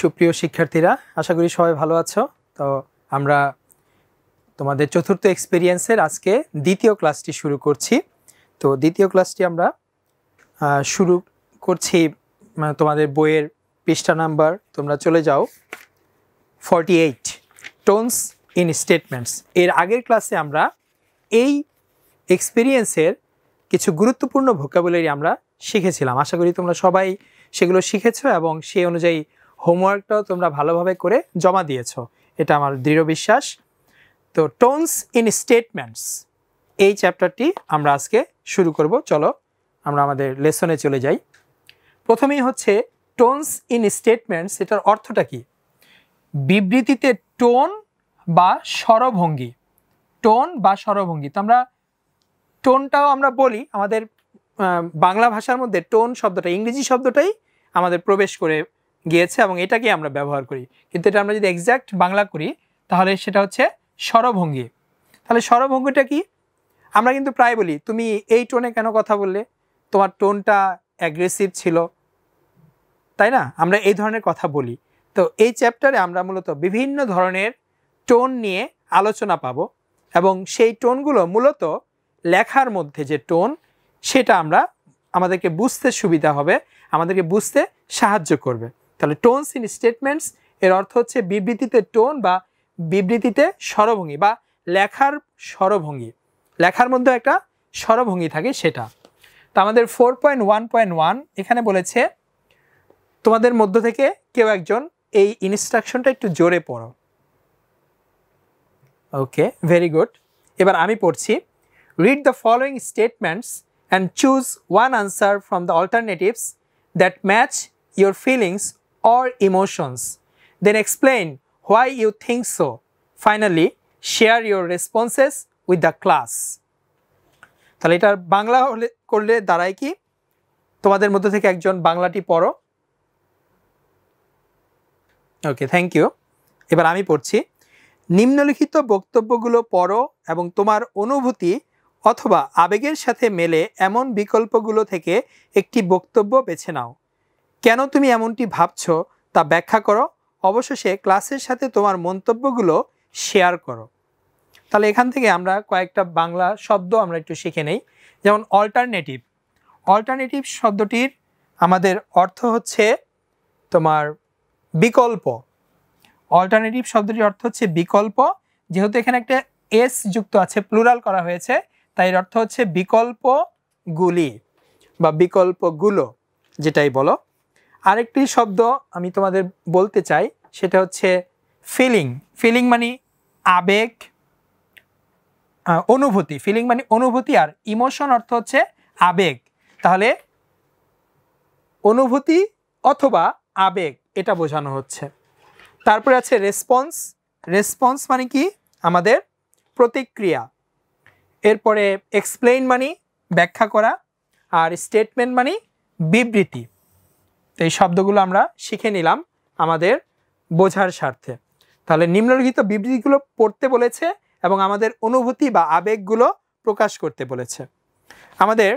সুপ্রিয় শিক্ষার্থীরা, আশা করি সবাই ভালো আছো। তো আমরা তোমাদের চতুর্থ এক্সপেরিয়েন্সের আজকে দ্বিতীয় ক্লাসটি শুরু করছি। তো দ্বিতীয় ক্লাসটি আমরা শুরু করছি তোমাদের বইয়ের পৃষ্ঠা নাম্বার, তোমরা চলে যাও 48, টোনস ইন স্টেটমেন্টস। এর আগের ক্লাসে আমরা এই এক্সপেরিয়েন্সের কিছু গুরুত্বপূর্ণ ভোকাবুলারি আমরা শিখেছিলাম। আশা করি তোমরা সবাই সেগুলো শিখেছো এবং সেই অনুযায়ী হোমওয়ার্কটাও তোমরা ভালোভাবে করে জমা দিয়েছো, এটা আমার দৃঢ় বিশ্বাস। তো টোনস ইন স্টেটমেন্টস এই চ্যাপ্টারটি আমরা আজকে শুরু করব। চলো আমরা আমাদের লেসনে চলে যাই। প্রথমেই হচ্ছে টোনস ইন স্টেটমেন্টস, এটার অর্থটা কি? বিবৃতিতে টোন বা স্বরভঙ্গি। টোন বা স্বরভঙ্গি, তো আমরা টোনটাও আমরা বলি আমাদের বাংলা ভাষার মধ্যে টোন শব্দটা ইংরেজি শব্দটাই আমাদের প্রবেশ করে গিয়েছে এবং এটাকে আমরা ব্যবহার করি, কিন্তু এটা আমরা যদি এক্স্যাক্ট বাংলা করি তাহলে সেটা হচ্ছে স্বরভঙ্গি। তাহলে স্বরভঙ্গিটা কি? আমরা কিন্তু প্রায় বলি তুমি এই টোনে কেন কথা বললে, তোমার টোনটা অ্যাগ্রেসিভ ছিল, তাই না? আমরা এই ধরনের কথা বলি। তো এই চ্যাপ্টারে আমরা মূলত বিভিন্ন ধরনের টোন নিয়ে আলোচনা পাবো এবং সেই টোনগুলো মূলত লেখার মধ্যে যে টোন সেটা আমাদেরকে বুঝতে সুবিধা হবে, আমাদেরকে বুঝতে সাহায্য করবে। তাহলে টোনস ইন স্টেটমেন্টস এর অর্থ হচ্ছে বিবৃতিতে টোন বা বিবৃতিতে স্বরভঙ্গি বা লেখার স্বরভঙ্গি। লেখার মধ্যে একটা স্বরভঙ্গি থাকে সেটা। তো আমাদের 4.1.1 এখানে বলেছে তোমাদের মধ্য থেকে কেউ একজন এই ইনস্ট্রাকশনটা একটু জোরে পড়ো। ওকে, ভেরি গুড। এবার আমি পড়ছি। Read the following statements and choose one answer from the alternatives that match your feelings or emotions. Then explain why you think so. Finally, share your responses with the class. তাহলে এটা বাংলা করলে দাঁড়ায় কি? তোমাদের মধ্যে থেকে একজন বাংলাটি পড়ো। ওকে, থ্যাংক ইউ। এবার আমি পড়ছি। নিম্নলিখিত বক্তব্যগুলো পড়ো এবং তোমার অনুভূতি অথবা আবেগের সাথে মেলে এমন বিকল্পগুলো থেকে একটি বক্তব্য বেছে নাও। কেন তুমি এমনটি ভাবছো তা ব্যাখ্যা করো। অবশেষে ক্লাসের সাথে তোমার মন্তব্যগুলো শেয়ার করো। তাহলে এখান থেকে আমরা কয়েকটা বাংলা শব্দ আমরা একটু শিখে নেই। যেমন অল্টারনেটিভ। অল্টারনেটিভ শব্দটির আমাদের অর্থ হচ্ছে তোমার বিকল্প। অল্টারনেটিভ শব্দটির অর্থ হচ্ছে বিকল্প। যেহেতু এখানে একটা এস যুক্ত আছে, প্লুরাল করা হয়েছে, তাই এর অর্থ হচ্ছে বিকল্পগুলি বা বিকল্পগুলো, যেটাই বলো। আরেকটি শব্দ আমি তোমাদের বলতে চাই, সেটা হচ্ছে ফিলিং। ফিলিং মানে আবেগ, অনুভূতি। ফিলিং মানে অনুভূতি, আর ইমোশন অর্থ হচ্ছে আবেগ। তাহলে অনুভূতি অথবা আবেগ এটা বোঝানো হচ্ছে। তারপরে আছে রেসপন্স। রেসপন্স মানে কি? আমাদের প্রতিক্রিয়া। এরপরে এক্সপ্লেইন মানে ব্যাখ্যা করা, আর স্টেটমেন্ট মানে বিবৃতি। তো এই শব্দগুলো আমরা শিখে নিলাম আমাদের বোঝার স্বার্থে। তাহলে নিম্নলিখিত বিবৃতিগুলো পড়তে বলেছে এবং আমাদের অনুভূতি বা আবেগগুলো প্রকাশ করতে বলেছে। আমাদের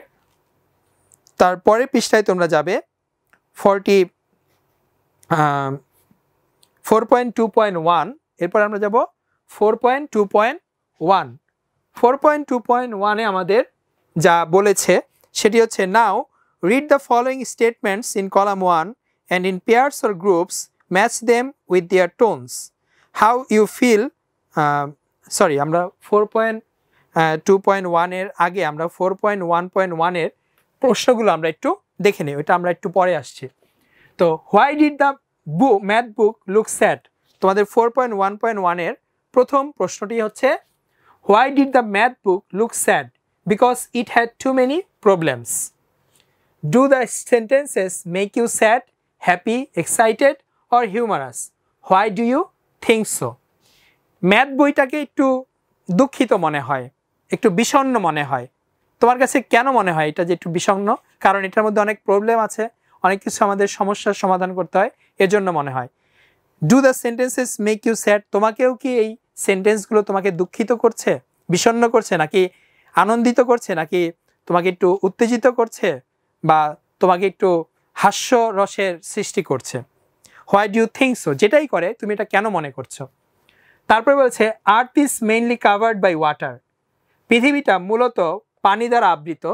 তারপরে পৃষ্ঠায় তোমরা যাবে 4.2.1, এরপর আমরা যাব 4.2.1। 4.2.1-এ আমাদের যা বলেছে সেটি হচ্ছে now read the following statements in column 1 and in pairs or groups match them with their tones. How you feel আমরা 4.2.1-এর আগে আমরা 4.1.1-এর প্রশ্নগুলো আমরা একটু দেখে নিই, ওইটা আমরা একটু পরে আসছি। তো why did the math book look sad? তোমাদের 4.1.1-এর প্রথম প্রশ্নটি হচ্ছে why did the math book look sad? Because it had too many problems. Do the sentences make you sad, happy, excited or humorous? Why do you think so? Math বইটাকে একটু দুঃখিত মনে হয়, একটু বিষণ্ণ মনে হয়। তোমার কাছে কেন মনে হয় এটা যে একটু বিষণ্ণ? কারণ এটার মধ্যে অনেক প্রবলেম আছে, অনেক কিছু আমাদের সমস্যার সমাধান করতে হয়, এজন্য মনে হয়। Do the sentences make you sad, তোমাকেও কি এই সেন্টেন্সগুলো তোমাকে দুঃখিত করছে, বিষণ্ণ করছে, নাকি আনন্দিত করছে, নাকি তোমাকে একটু উত্তেজিত করছে বা তোমাকে একটু হাস্য রসের সৃষ্টি করছে? Why do you think so, যেটাই করে তুমি এটা কেন মনে করছো। তারপরে বলছে earth is mainly covered by water, পৃথিবীটা মূলত পানি দ্বারা আবৃত।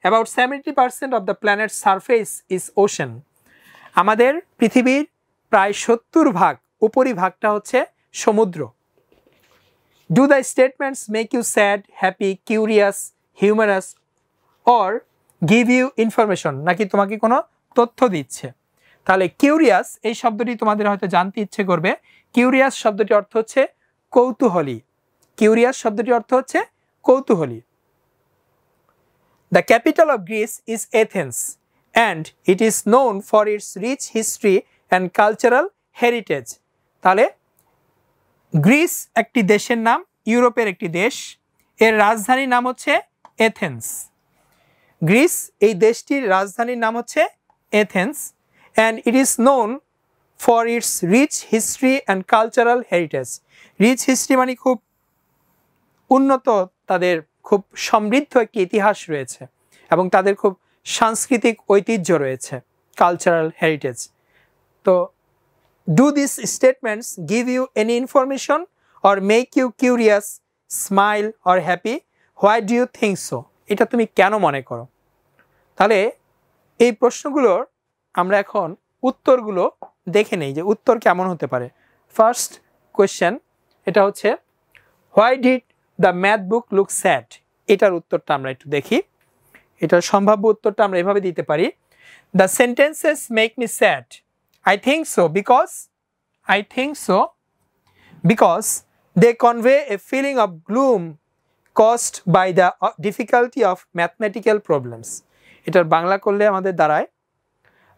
About 70% of the planet surface is ocean, আমাদের পৃথিবীর প্রায় 70% উপরিভাগটা হচ্ছে সমুদ্র। Do the statements make you sad, happy, curious, humorous or give you information, নাকি তোমাকে কোনো তথ্য দিচ্ছে। তাহলে কিউরিয়াস এই শব্দটি তোমাদের হয়তো জানতে ইচ্ছে করবে। কিউরিয়াস শব্দটি অর্থ হচ্ছে কৌতূহলী। কিউরিয়াস শব্দটি অর্থ হচ্ছে কৌতূহলী। The capital of Greece is Athens and it is known for its rich history and cultural heritage. তাহলে গ্রিস একটি দেশের নাম, ইউরোপের একটি দেশ, এর রাজধানীর নাম হচ্ছে এথেন্স। গ্রিস এই দেশটির রাজধানীর নাম হচ্ছে Athens and it is known for its rich history and cultural heritage. Rich history মানে খুব উন্নত, তাদের খুব সমৃদ্ধ একটি ইতিহাস রয়েছে এবং তাদের খুব সাংস্কৃতিক ঐতিহ্য রয়েছে, কালচারাল হেরিটেজ। তো do this statements give you any information or make you curious, smile or happy, why do you think so, এটা তুমি কেন মনে করো। তাহলে এই প্রশ্নগুলোর আমরা এখন উত্তরগুলো দেখে নেই যে উত্তর কেমন হতে পারে। ফার্স্ট কোয়েশ্চেন, এটা হচ্ছে why did the math book look sad, এটার উত্তরটা আমরা একটু দেখি। এটার সম্ভাব্য উত্তরটা আমরা এভাবে দিতে পারি, the sentences make me sad, I think so because they convey a feeling of gloom caused by the difficulty of mathematical problems. এটার বাংলা করলে আমাদের দাঁড়ায়,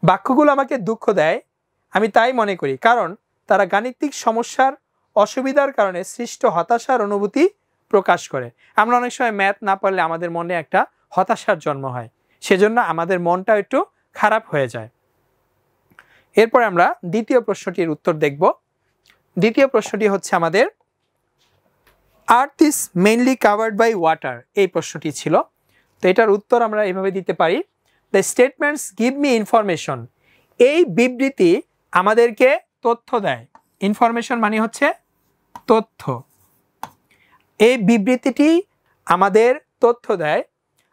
বাক্যগুলো আমাকে দুঃখ দেয়, আমি তাই মনে করি, কারণ তারা গাণিতিক সমস্যার অসুবিধার কারণে সৃষ্ট হতাশার অনুভূতি প্রকাশ করে। আমরা অনেক সময় ম্যাথ না পারলে আমাদের মনে একটা হতাশার জন্ম হয়, সেজন্য আমাদের মনটা একটু খারাপ হয়ে যায়। এরপর আমরা দ্বিতীয় প্রশ্নটির উত্তর দেখব। দ্বিতীয় প্রশ্নটি হচ্ছে আমাদের earth is mainly covered by water, এই প্রশ্নটি ছিল। তো এটার উত্তর আমরা এইভাবে দিতে পারি, the statements give me information, এই বিবৃতি আমাদেরকে তথ্য দেয়। ইনফরমেশন মানে হচ্ছে তথ্য, এই বিবৃতিটি আমাদের তথ্য দেয়।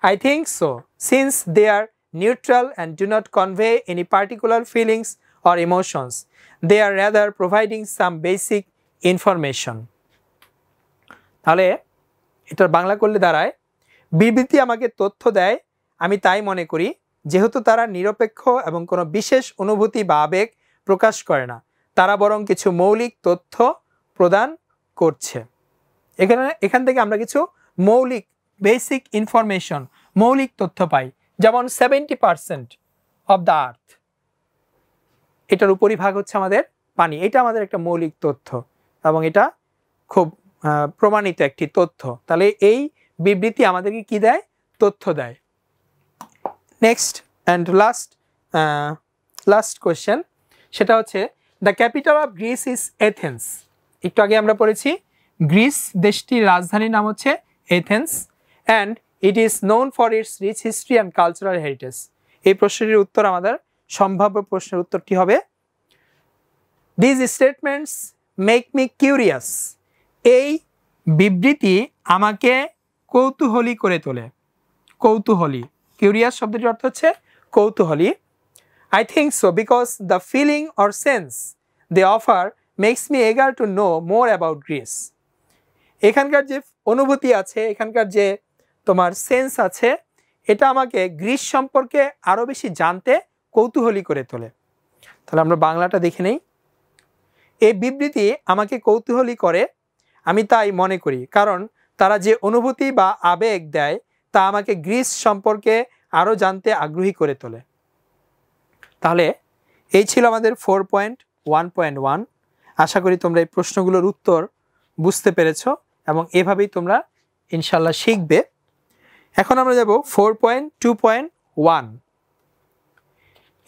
I think so since they are neutral and do not convey any particular feelings or emotions, they are rather providing some basic information. তাহলে এটার বাংলা করলে দাঁড়ায়, বিবৃতি আমাকে তথ্য দেয়, আমি তাই মনে করি, যেহেতু তারা নিরপেক্ষ এবং কোনো বিশেষ অনুভূতি বা আবেগ প্রকাশ করে না, তারা বরং কিছু মৌলিক তথ্য প্রদান করছে। এখান থেকে আমরা কিছু মৌলিক বেসিক ইনফরমেশন, মৌলিক তথ্য পাই, যেমন 70% অফ দ্য আর্থ, এটার উপরিভাগ হচ্ছে আমাদের পানি, এটা আমাদের একটা মৌলিক তথ্য এবং এটা খুব প্রমাণিত একটি তথ্য। তাহলে এই বিবৃতি আমাদেরকে কি দেয়? তথ্য দেয়। নেক্সট অ্যান্ড লাস্ট কোয়েশ্চেন, সেটা হচ্ছে the capital of Greece is Athens. একটু আগে আমরা পড়েছি গ্রিস দেশটির রাজধানীর নাম হচ্ছে Athens and it is known for its rich history and cultural heritage. এই প্রশ্নটির উত্তর, আমাদের সম্ভাব্য প্রশ্নের উত্তরটি হবে this statements make me curious, এই বিবৃতি আমাকে কৌতূহলী করে তোলে। কৌতূহলী, কিউরিয়াস শব্দটির অর্থ হচ্ছে কৌতূহলী। I think so because the feeling or sense they offer makes me eager to know more about Greece. এখানকার যে অনুভূতি আছে, এখানকার যে তোমার সেন্স আছে, এটা আমাকে গ্রিস সম্পর্কে আরও বেশি জানতে কৌতূহলী করে তোলে। তাহলে আমরা বাংলাটা দেখে নেই। এই বিবৃতি আমাকে কৌতূহলী করে, আমি তাই মনে করি, কারণ তারা যে অনুভূতি বা আবেগ দেয় তা আমাকে গ্রিস সম্পর্কে আরও জানতে আগ্রহী করে তোলে। তাহলে এই ছিল আমাদের 4.1.1। আশা করি তোমরা এই প্রশ্নগুলোর উত্তর বুঝতে পেরেছো এবং এভাবেই তোমরা ইনশাল্লাহ শিখবে। এখন আমরা যাব 4.2.1।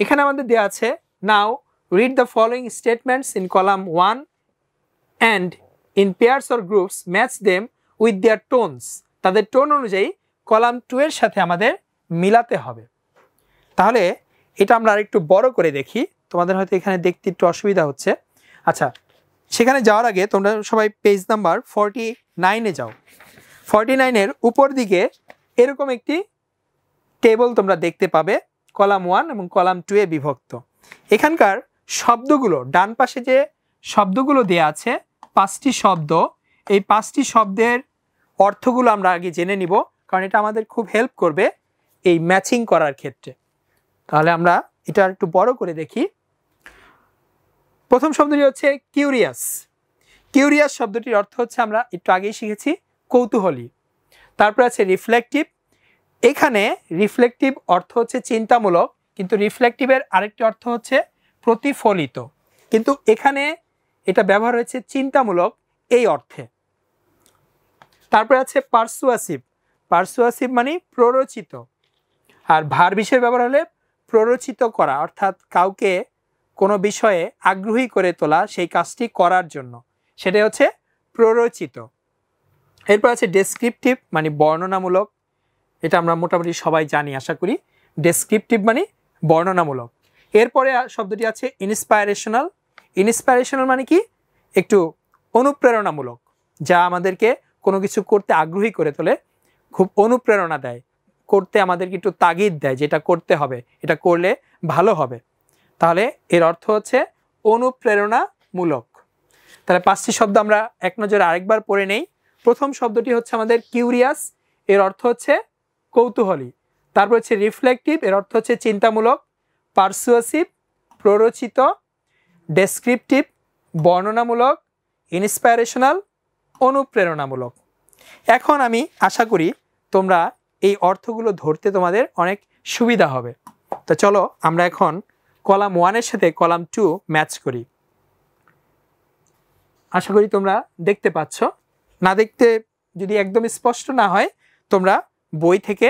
এখানে আমাদের দেওয়া আছে, নাও read the following statements in column 1 and in pairs or groups match them with their tones. তাদের টোন অনুযায়ী কলাম 2 এর সাথে আমাদের মিলাতে হবে। তাহলে এটা আমরা আরেকটু বড় করে দেখি তোমাদের হয়তো এখানে দেখতে একটু অসুবিধা হচ্ছে। আচ্ছা, সেখানে যাওয়ার আগে তোমরা সবাই পেজ নাম্বার 49-এ যাও। 49-এর উপর দিকে এরকম একটি টেবল তোমরা দেখতে পাবে, কলাম 1 এবং কলাম 2-এ বিভক্ত। এখানকার শব্দগুলো, ডান পাশে যে শব্দগুলো দেয়া আছে 5টি শব্দ, এই 5টি শব্দের অর্থগুলো আমরা আগে জেনে নিব, কারণ এটা আমাদের খুব হেল্প করবে এই ম্যাচিং করার ক্ষেত্রে। তাহলে আমরা এটা একটু বড় করে দেখি। প্রথম শব্দটি হচ্ছে কিউরিয়াস। কিউরিয়াস শব্দটির অর্থ হচ্ছে, আমরা একটু আগেই শিখেছি, কৌতূহলী। তারপর আছে রিফ্লেকটিভ। এখানে রিফ্লেকটিভ অর্থ হচ্ছে চিন্তামূলক, কিন্তু রিফ্লেকটিভের আরেকটি অর্থ হচ্ছে প্রতিফলিত, কিন্তু এখানে এটা ব্যবহার হয়েছে চিন্তামূলক এই অর্থে। তারপরে আছে পারসুয়াসিভ। পারসুয়াসিভ মানে প্ররোচিত, আর ভার বিষয় ব্যবহার হলে প্ররোচিত করা, অর্থাৎ কাউকে কোনো বিষয়ে আগ্রহী করে তোলা, সেই কাজটি করার জন্য, সেটাই হচ্ছে প্ররোচিত। এরপর আছে ডেসক্রিপটিভ মানে বর্ণনামূলক। এটা আমরা মোটামুটি সবাই জানি আশা করি, ডেসক্রিপটিভ মানে বর্ণনামূলক। এরপরে শব্দটি আছে ইন্সপাইরেশনাল। ইন্সপাইরেশনাল মানে কি, একটু অনুপ্রেরণামূলক, যা আমাদেরকে কোনো কিছু করতে আগ্রহী করে তোলে, খুব অনুপ্রেরণা দেয়, করতে আমাদেরকে একটু তাগিদ দেয়, যেটা করতে হবে, এটা করলে ভালো হবে। তাহলে এর অর্থ হচ্ছে অনুপ্রেরণামূলক। তাহলে 5টি শব্দ আমরা এক নজরে আরেকবার পড়ে নেই। প্রথম শব্দটি হচ্ছে আমাদের কিউরিয়াস, এর অর্থ হচ্ছে কৌতূহলী। তারপর হচ্ছে রিফ্লেকটিভ, এর অর্থ হচ্ছে চিন্তামূলক। পারসুয়েসিভ প্ররোচিত, ডেসক্রিপটিভ বর্ণনামূলক, ইন্সপাইরেশনাল অনুপ্রেরণামূলক। এখন আমি আশা করি তোমরা এই অর্থগুলো ধরতে তোমাদের অনেক সুবিধা হবে। তো চলো আমরা এখন কলাম 1-এর সাথে কলাম 2 ম্যাচ করি। আশা করি তোমরা দেখতে পাচ্ছ। না দেখতে যদি একদম স্পষ্ট না হয়, তোমরা বই থেকে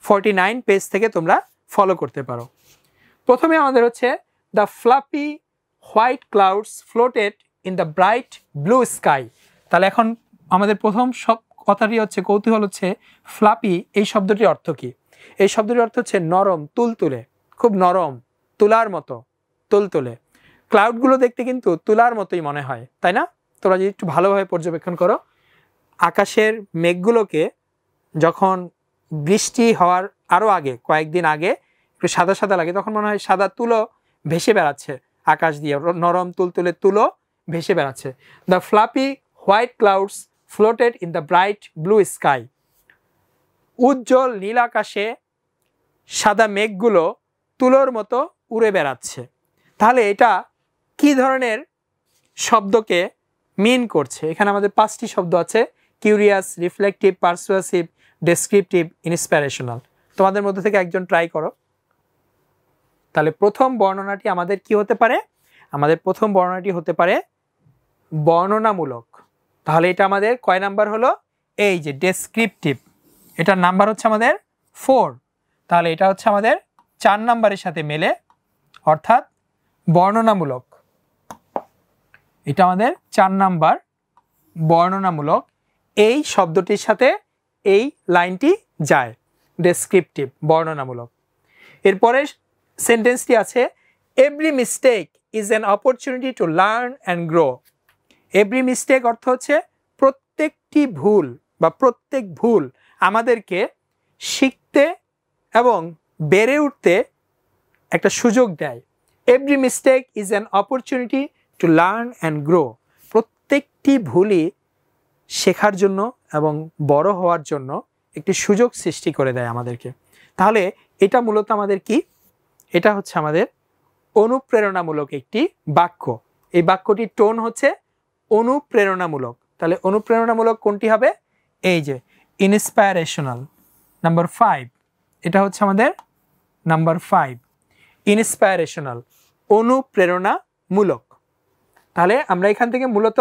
49 পেজ থেকে তোমরা ফলো করতে পারো। প্রথমে আমাদের হচ্ছে the fluffy white clouds floated in the bright blue sky. তাহলে এখন আমাদের প্রথম সব কথাটি হচ্ছে, কৌতূহল হচ্ছে ফ্লাপি, এই শব্দটির অর্থ কি? এই শব্দটির অর্থ হচ্ছে নরম, তুলতুলে, খুব নরম, তুলার মতো, তুলতুলে। ক্লাউডগুলো দেখতে কিন্তু তুলার মতোই মনে হয়, তাই না? তোমরা যদি একটু ভালোভাবে পর্যবেক্ষণ করো, আকাশের মেঘগুলোকে যখন বৃষ্টি হওয়ার আরও আগে, কয়েকদিন আগে একটু সাদা সাদা লাগে, তখন মনে হয় সাদা তুলো ভেসে বেড়াচ্ছে আকাশ দিয়ে, নরম তুলতুলে তুলো ভেসে বেড়াচ্ছে। The fluffy white clouds floated in the bright blue sky. উজ্জ্বল নীল আকাশে সাদা মেঘগুলো তুলোর মতো উড়ে বেড়াচ্ছে। তাহলে এটা কি ধরনের শব্দকে মিন করছে? এখানে আমাদের 5টি শব্দ আছে, কিউরিয়াস, রিফ্লেকটিভ, পারসুয়েসিভ, ডেসক্রিপটিভ, ইন্সপাইরেশনাল। তোমাদের মধ্যে থেকে একজন ট্রাই করো। তাহলে প্রথম বর্ণনাটি আমাদের কি হতে পারে? আমাদের প্রথম বর্ণনাটি হতে পারে বর্ণনামূলক। তাহলে এটা আমাদের কয় নাম্বার হলো? এই যে ডেসক্রিপটিভ, এটার নাম্বার হচ্ছে আমাদের 4। তাহলে এটা হচ্ছে আমাদের 4 নাম্বারের সাথে মেলে, অর্থাৎ বর্ণনামূলক। এটা আমাদের 4 নাম্বার বর্ণনামূলক। এই শব্দটির সাথে এই লাইনটি যায়, ডেসক্রিপটিভ বর্ণনামূলক। এরপরে সেন্টেন্সটি আছে, every mistake is an opportunity to learn and grow. Every mistake অর্থ হচ্ছে প্রত্যেকটি ভুল বা প্রত্যেক ভুল আমাদেরকে শিখতে এবং বেড়ে উঠতে একটা সুযোগ দেয়। Every mistake is an opportunity to learn and grow. প্রত্যেকটি ভুলই শেখার জন্য এবং বড় হওয়ার জন্য একটি সুযোগ সৃষ্টি করে দেয় আমাদেরকে। তাহলে এটা মূলত আমাদের কি? এটা হচ্ছে আমাদের অনুপ্রেরণামূলক একটি বাক্য। এই বাক্যটির টোন হচ্ছে অনুপ্রেরণামূলক। তাহলে অনুপ্রেরণামূলক কোনটি হবে? এই যে ইন্সপাইরেশনাল, নাম্বার 5। এটা হচ্ছে আমাদের নাম্বার 5, ইন্সপাইরেশনাল, অনুপ্রেরণামূলক। তাহলে আমরা এখান থেকে মূলত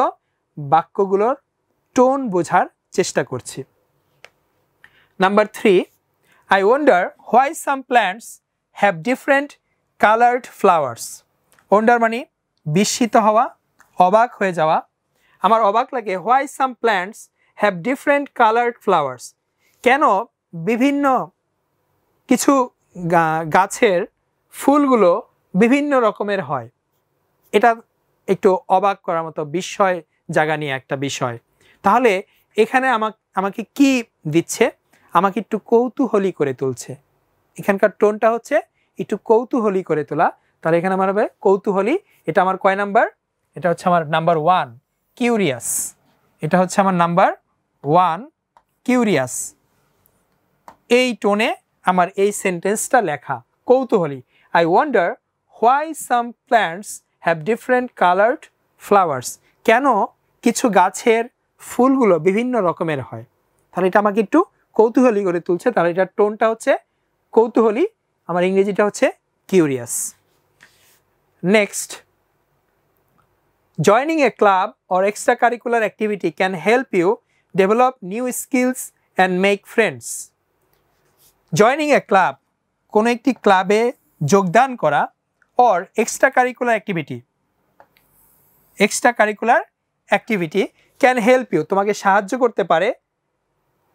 বাক্যগুলোর টোন বোঝার চেষ্টা করছি। Number 3, I wonder why some plants have different colored flowers. Wonder মানে বিস্মিত হওয়া, অবাক হয়ে যাওয়া। আমার অবাক লাগে, why some plants have different colored flowers. কেন বিভিন্ন কিছু গাছের ফুলগুলো বিভিন্ন রকমের হয়। এটা একটু অবাক করার মতো বিস্ময় জায়গা নিয়ে একটা বিষয়। তাহলে এখানে আমাকে কি দিচ্ছে? আমাকে একটু কৌতূহলী করে তুলছে। এখানকার টোনটা হচ্ছে একটু কৌতূহলী করে তোলা। তাহলে এখানে আমার হবে কৌতূহলী। এটা আমার কয় নাম্বার? এটা হচ্ছে আমার নাম্বার 1, কিউরিয়াস। এটা হচ্ছে আমার নাম্বার 1, কিউরিয়াস। এই টোনে আমার এই সেন্টেন্সটা লেখা, কৌতূহলী। I wonder why some plants have different coloured flowers. কেন কিছু গাছের ফুলগুলো বিভিন্ন রকমের হয়? তাহলে এটা আমাকে একটু কৌতূহলী করে তুলছে। তাহলে এটার টোনটা হচ্ছে কৌতূহলী, আমার ইংরেজিটা হচ্ছে curious. Next, joining a club or extracurricular activity can help you develop new skills and make friends. Joining a club, কোনো একটি ক্লাবে যোগদান করা, or extracurricular activity can help you, তোমাকে সাহায্য করতে পারে,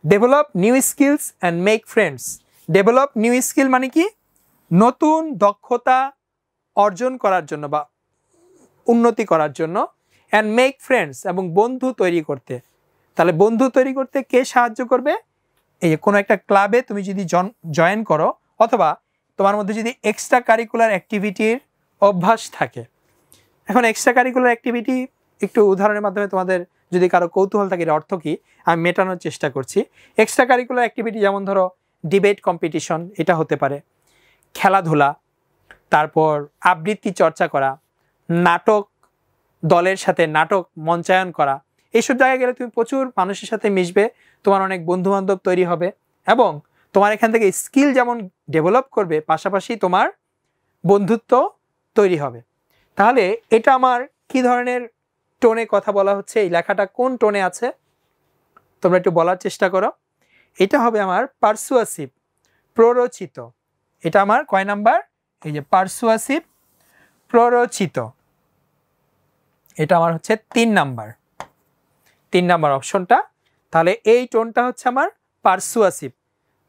develop new skills and make friends. Develop new skill মানে কি? নতুন দক্ষতা অর্জন করার জন্য বা উন্নতি করার জন্য, and make friends, এবং বন্ধু তৈরি করতে। তাহলে বন্ধু তৈরি করতে কে সাহায্য করবে? এই যে কোনো একটা ক্লাবে তুমি যদি জয়েন করো, অথবা তোমার মধ্যে যদি এক্সট্রা কারিকুলার অ্যাক্টিভিটির অভ্যাস থাকে। এখন এক্সট্রা কারিকুলার অ্যাক্টিভিটি একটু উদাহরণের মাধ্যমে তোমাদের যদি কারো কৌতূহল থাকে এর অর্থ কি আমি মেটানোর চেষ্টা করছি। এক্সট্রা কারিকুলার অ্যাক্টিভিটি যেমন ধরো ডিবেট কম্পিটিশন, এটা হতে পারে, খেলাধুলা, তারপর আবৃত্তি চর্চা করা, নাটক দলের সাথে নাটক মঞ্চায়ন করা। এইসব জায়গায় গেলে তুমি প্রচুর মানুষের সাথে মিশবে, তোমার অনেক বন্ধুবান্ধব তৈরি হবে, এবং তোমার এখান থেকে স্কিল যেমন ডেভেলপ করবে, পাশাপাশি তোমার বন্ধুত্ব তৈরি হবে। তাহলে এটা আমার কি ধরনের টোনে কথা বলা হচ্ছে? এই লেখাটা কোন টোনে আছে তোমরা একটু বলার চেষ্টা করো। এটা হবে আমার পারসুয়াসিভ, প্ররোচিত। এটা আমার কয় নাম্বার? এই যে পারসুয়াসিভ, প্ররোচিত। এটা আমার হচ্ছে 3 নাম্বার অপশনটা। তাহলে এই টোনটা হচ্ছে আমার পারসুয়াসিভ।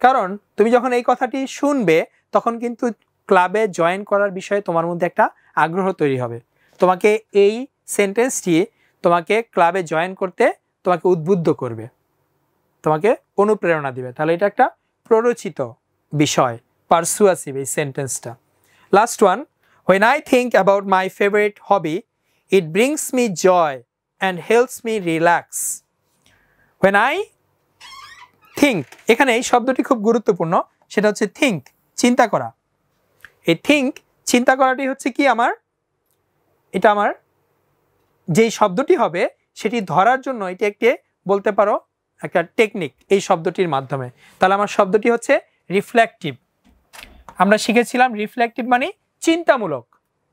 কারণ তুমি যখন এই কথাটি শুনবে তখন কিন্তু ক্লাবে জয়েন করার বিষয়ে তোমার মধ্যে একটা আগ্রহ তৈরি হবে। তোমাকে এই সেন্টেন্সটি তোমাকে ক্লাবে জয়েন করতে তোমাকে উদ্বুদ্ধ করবে, তোমাকে অনুপ্রেরণা দিবে। তাহলে এটা একটা প্ররোচিত বিষয়, পারসুয়াসিভ এই সেন্টেন্সটা। Last one, when I think about my favorite hobby, it brings me joy and helps me relax. When I think, এখানে এই শব্দটি খুব গুরুত্বপূর্ণ, সেটা হচ্ছে think, চিন্তা করা। এই think, চিন্তা করাটি হচ্ছে কি আমার, এটা আমার যেই শব্দটি হবে সেটি ধরার জন্য এটি একটি বলতে পারো একটা টেকনিক এই শব্দটির মাধ্যমে। তাহলে আমার শব্দটি হচ্ছে রিফ্লেক্টিভ। আমরা শিখেছিলাম রিফ্লেক্টিভ মানে চিন্তামূলক।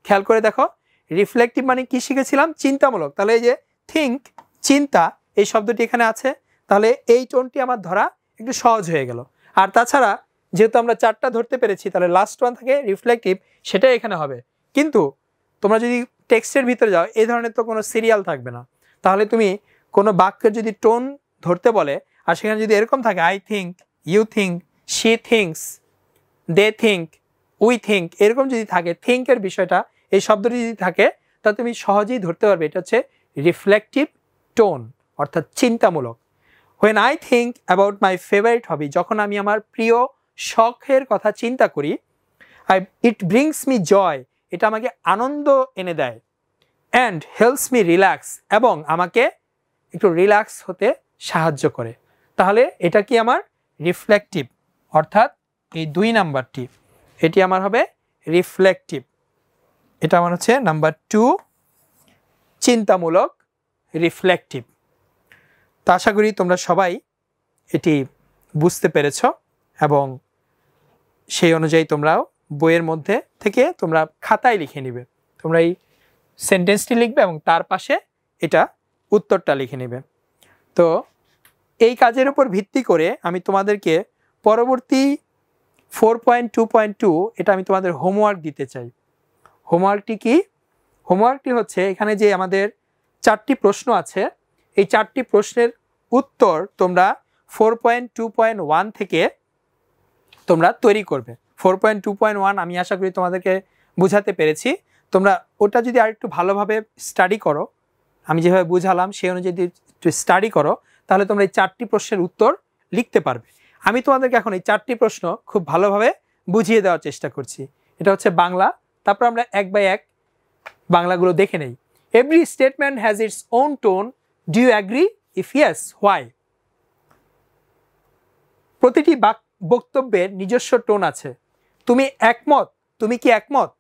খেয়াল করে দেখো, রিফ্লেক্টিভ মানে কি শিখেছিলাম? চিন্তামূলক। তাহলে এই যে থিঙ্ক, চিন্তা, এই শব্দটি এখানে আছে। তাহলে এই টোনটি আমার ধরা একটু সহজ হয়ে গেল। আর তাছাড়া যেহেতু আমরা 4টা ধরতে পেরেছি, তাহলে লাস্ট ওয়ান থাকে রিফ্লেক্টিভ, সেটাই এখানে হবে। কিন্তু তোমরা যদি টেক্সটের ভিতরে যাও, এই ধরনের তো কোনো সিরিয়াল থাকবে না। তাহলে তুমি কোনো বাক্যের যদি টোন ধরতে বলে আর সেখানে যদি এরকম থাকে I think, you think, she thinks, they think, we think, এরকম যদি থাকে থিঙ্কের বিষয়টা, এই শব্দটি যদি থাকে, তাহলে তুমি সহজেই ধরতে পারবে এটা হচ্ছে রিফ্লেক্টিভ টোন, অর্থাৎ চিন্তামূলক। when I think about my favorite hobby, যখন আমি আমার প্রিয় শখের কথা চিন্তা করি, it brings me joy, এটা আমাকে আনন্দ এনে দেয়, and helps me relax, এবং আমাকে একটু রিল্যাক্স হতে সাহায্য করে। তাহলে এটা কি আমার রিফ্লেক্টিভ, অর্থাৎ এই 2 নাম্বারটি, এটি আমার হবে রিফ্লেক্টিভ। এটা আমার হচ্ছে নাম্বার 2, চিন্তামূলক, রিফ্লেক্টিভ। তো আশা করি তোমরা সবাই এটি বুঝতে পেরেছ, এবং সেই অনুযায়ী তোমরাও বইয়ের মধ্যে থেকে তোমরা খাতায় লিখে নিবে। তোমরা এই সেন্টেন্সটি লিখবে এবং তার পাশে এটা উত্তরটা লিখে নেবে। তো এই কাজের উপর ভিত্তি করে আমি তোমাদেরকে পরবর্তী 4.2.2 এটা আমি তোমাদের হোমওয়ার্ক দিতে চাই। হোমওয়ার্কটি কি? হোমওয়ার্কটি হচ্ছে এখানে যে আমাদের 4টি প্রশ্ন আছে, এই 4টি প্রশ্নের উত্তর তোমরা 4.2.1 থেকে তোমরা তৈরি করবে। 4.2.1 আমি আশা করি তোমাদেরকে বুঝাতে পেরেছি। তোমরা ওটা যদি আরেকটু ভালোভাবে স্টাডি করো, আমি যেভাবে বুঝালাম সেই অনুযায়ী যদি একটু স্টাডি করো, তাহলে তোমরা এই 4টি প্রশ্নের উত্তর লিখতে পারবে। আমি তোমাদেরকে এখন এই 4টি প্রশ্ন খুব ভালোভাবে বুঝিয়ে দেওয়ার চেষ্টা করছি। এটা হচ্ছে বাংলা, তারপর আমরা এক বাই এক বাংলাগুলো দেখে নেই। Every statement has its own tone, do you agree? If yes, why? প্রতিটি বক্তব্যের নিজস্ব টোন আছে। তুমি একমত? তুমি কি একমত?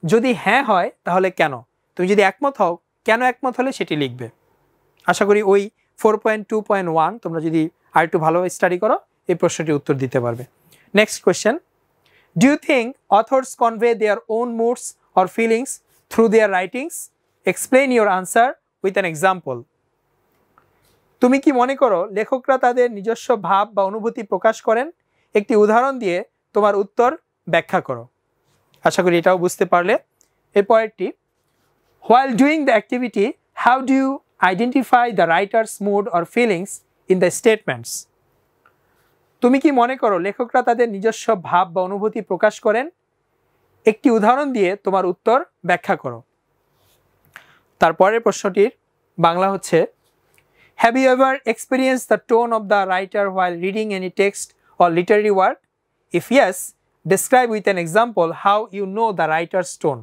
যদি হ্যাঁ হয় তাহলে কেন? তুমি যদি একমত হও, কেন একমত হলে সেটি লিখবে। আশা করি ওই 4.2.1 তোমরা যদি আরেকটু ভালোভাবে স্টাডি করো এই প্রশ্নটির উত্তর দিতে পারবে। Next question, do you think authors convey their own moods or feelings through their writings? Explain your answer with an example. তুমি কি মনে করো লেখকরা তাদের নিজস্ব ভাব বা অনুভূতি প্রকাশ করেন? একটি উদাহরণ দিয়ে তোমার উত্তর ব্যাখ্যা করো। আশা করি এটাও বুঝতে পারলে। এরপরেরটি, while doing the activity, how do you identify the writer's mood or feelings in the statements? তুমি কি মনে করো লেখকরা তাদের নিজস্ব ভাব বা অনুভূতি প্রকাশ করেন? একটি উদাহরণ দিয়ে তোমার উত্তর ব্যাখ্যা করো। তারপরের প্রশ্নটির বাংলা হচ্ছে, have you ever experienced the tone of the writer while reading any text or literary work? If yes, describe with an example how you know the writer's tone.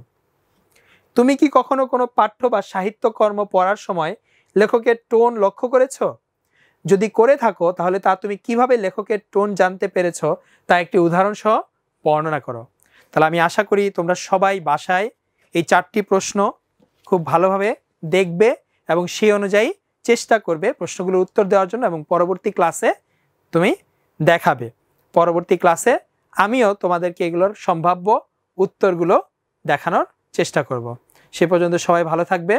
তুমি কি কখনো কোনো পাঠ্য বা সাহিত্যকর্ম পড়ার সময় লেখকের টোন লক্ষ্য করেছো? যদি করে থাকো তাহলে তা তুমি কিভাবে লেখকের টোন জানতে পেরেছো তা একটি উদাহরণ সহ বর্ণনা করো। তাহলে আমি আশা করি তোমরা সবাই বাসায় এই 4টি প্রশ্ন খুব ভালোভাবে দেখবে এবং সেই অনুযায়ী চেষ্টা করবে প্রশ্নগুলোর উত্তর দেওয়ার জন্য, এবং পরবর্তী ক্লাসে তুমি দেখাবে। পরবর্তী ক্লাসে আমিও তোমাদেরকে এগুলোর সম্ভাব্য উত্তরগুলো দেখানোর চেষ্টা করব। সে পর্যন্ত সবাই ভালো থাকবে।